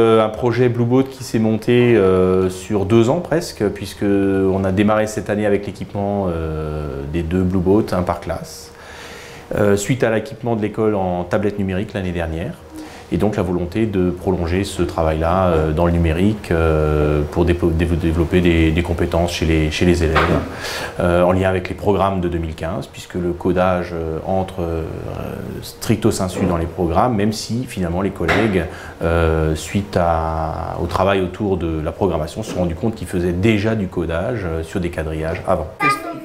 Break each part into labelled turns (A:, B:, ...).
A: Un projet Blueboat qui s'est monté sur 2 ans presque, puisqu'on a démarré cette année avec l'équipement des 2 Blueboats, un par classe, suite à l'équipement de l'école en tablette numérique l'année dernière. Et donc la volonté de prolonger ce travail-là dans le numérique pour développer des compétences chez les élèves, en lien avec les programmes de 2015, puisque le codage entre stricto sensu dans les programmes, même si finalement les collègues, suite au travail autour de la programmation, se sont rendus compte qu'ils faisaient déjà du codage sur des quadrillages avant.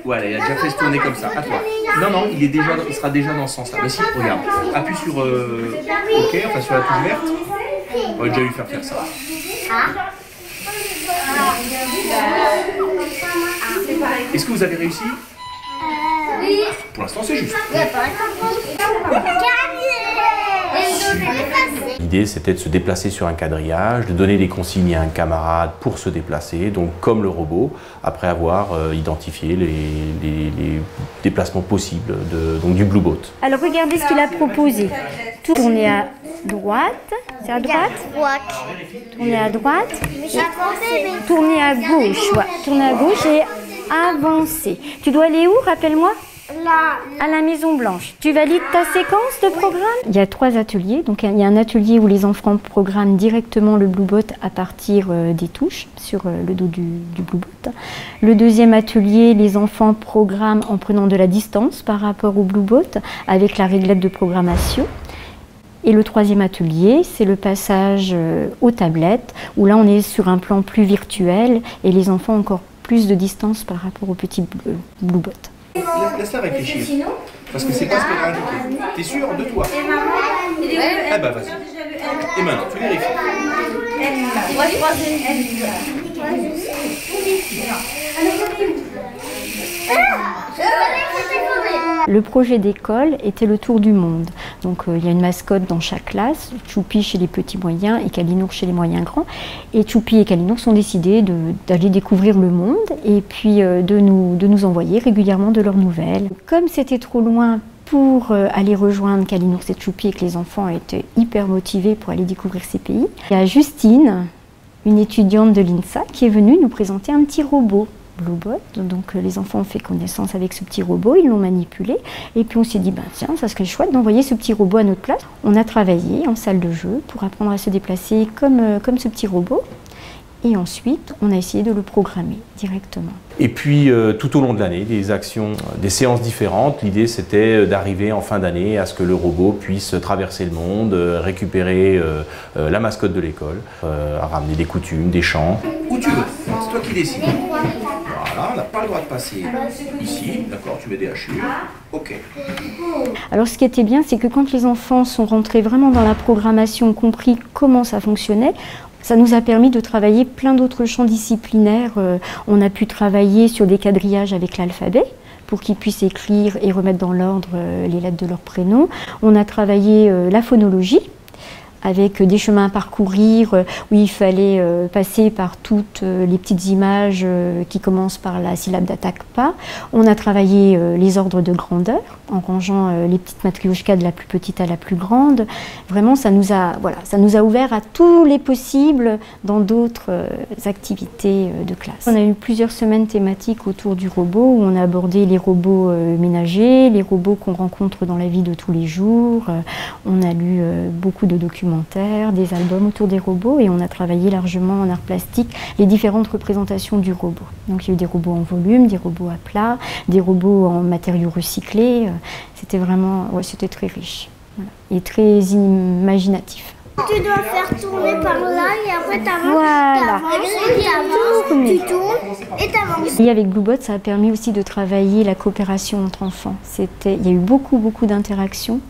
B: Voilà, il a déjà fait se tourner comme ça. À toi. Non, il sera déjà dans ce sens-là. Mais si, regarde. Appuie sur OK, enfin sur la touche verte. On va déjà lui faire ça. Est-ce que vous avez réussi?
C: Oui.
B: Pour l'instant, c'est juste.
A: L'idée, c'était de se déplacer sur un quadrillage, de donner des consignes à un camarade pour se déplacer, donc comme le robot, après avoir identifié les déplacements possibles donc du Blueboat.
D: Alors regardez ce qu'il a proposé. Tournez à droite, c'est à droite. Tournez à droite, tournez à gauche, ouais. Tournez à gauche et avancer. Tu dois aller où, rappelle-moi?
C: Là.
D: À la Maison Blanche. Tu valides ta séquence de programme? Il y a 3 ateliers. Donc il y a un atelier où les enfants programment directement le Blueboat à partir des touches sur le dos du Blueboat. Le deuxième atelier, les enfants programment en prenant de la distance par rapport au Blueboat avec la réglette de programmation. Et le troisième atelier, c'est le passage aux tablettes où là on est sur un plan plus virtuel et les enfants ont encore plus de distance par rapport au petit Blueboat.
B: Laisse-la réfléchir. Parce que c'est pas ce qu'elle a indiqué. T'es sûr de toi? Eh ben vas-y. Et maintenant, tu vérifies.
C: Moi je
D: Le projet d'école était le tour du monde. Donc il y a une mascotte dans chaque classe, Choupi chez les petits moyens et Kalinours chez les moyens grands. Et Choupi et Kalinours ont décidé d'aller découvrir le monde et puis de nous envoyer régulièrement de leurs nouvelles. Comme c'était trop loin pour aller rejoindre Kalinours et Choupi et que les enfants étaient hyper motivés pour aller découvrir ces pays, il y a Justine, une étudiante de l'INSA, qui est venue nous présenter un petit robot. Blueboat. Donc les enfants ont fait connaissance avec ce petit robot, ils l'ont manipulé et puis on s'est dit tiens, ça serait chouette d'envoyer ce petit robot à notre place. On a travaillé en salle de jeu pour apprendre à se déplacer comme ce petit robot et ensuite on a essayé de le programmer directement.
A: Et puis tout au long de l'année, des actions, des séances différentes. L'idée c'était d'arriver en fin d'année à ce que le robot puisse traverser le monde, récupérer la mascotte de l'école, à ramener des coutumes, des chants.
B: Où tu veux, c'est toi qui décides. Voilà, on n'a pas le droit de passer ici, d'accord, tu mets des hachures, ok.
D: Alors ce qui était bien, c'est que quand les enfants sont rentrés vraiment dans la programmation, compris comment ça fonctionnait, ça nous a permis de travailler plein d'autres champs disciplinaires. On a pu travailler sur des quadrillages avec l'alphabet pour qu'ils puissent écrire et remettre dans l'ordre les lettres de leur prénom. On a travaillé la phonologie avec des chemins à parcourir où il fallait passer par toutes les petites images qui commencent par la syllabe d'attaque pas. On a travaillé les ordres de grandeur en rangeant les petites matrioshkas de la plus petite à la plus grande. Vraiment, ça nous a ouvert à tous les possibles dans d'autres activités de classe. On a eu plusieurs semaines thématiques autour du robot où on a abordé les robots ménagers, les robots qu'on rencontre dans la vie de tous les jours. On a lu beaucoup de documentaires, des albums autour des robots et on a travaillé largement en art plastique les différentes représentations du robot. Donc il y a eu des robots en volume, des robots à plat, des robots en matériaux recyclés. C'était vraiment, c'était très riche et très imaginatif.
C: Tu dois faire tourner par là et après t'avances.
D: Voilà.
C: Tu tournes et t'avances.
D: Et avec Blueboat, ça a permis aussi de travailler la coopération entre enfants. Il y a eu beaucoup d'interactions.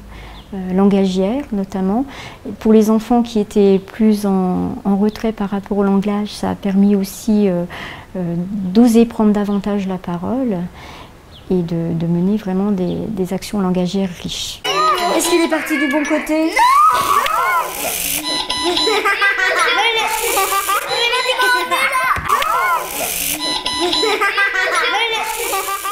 D: Langagière notamment. Pour les enfants qui étaient plus en retrait par rapport au langage, ça a permis aussi d'oser prendre davantage la parole et de mener vraiment des actions langagières riches. Est-ce qu'il est parti du bon côté? Non.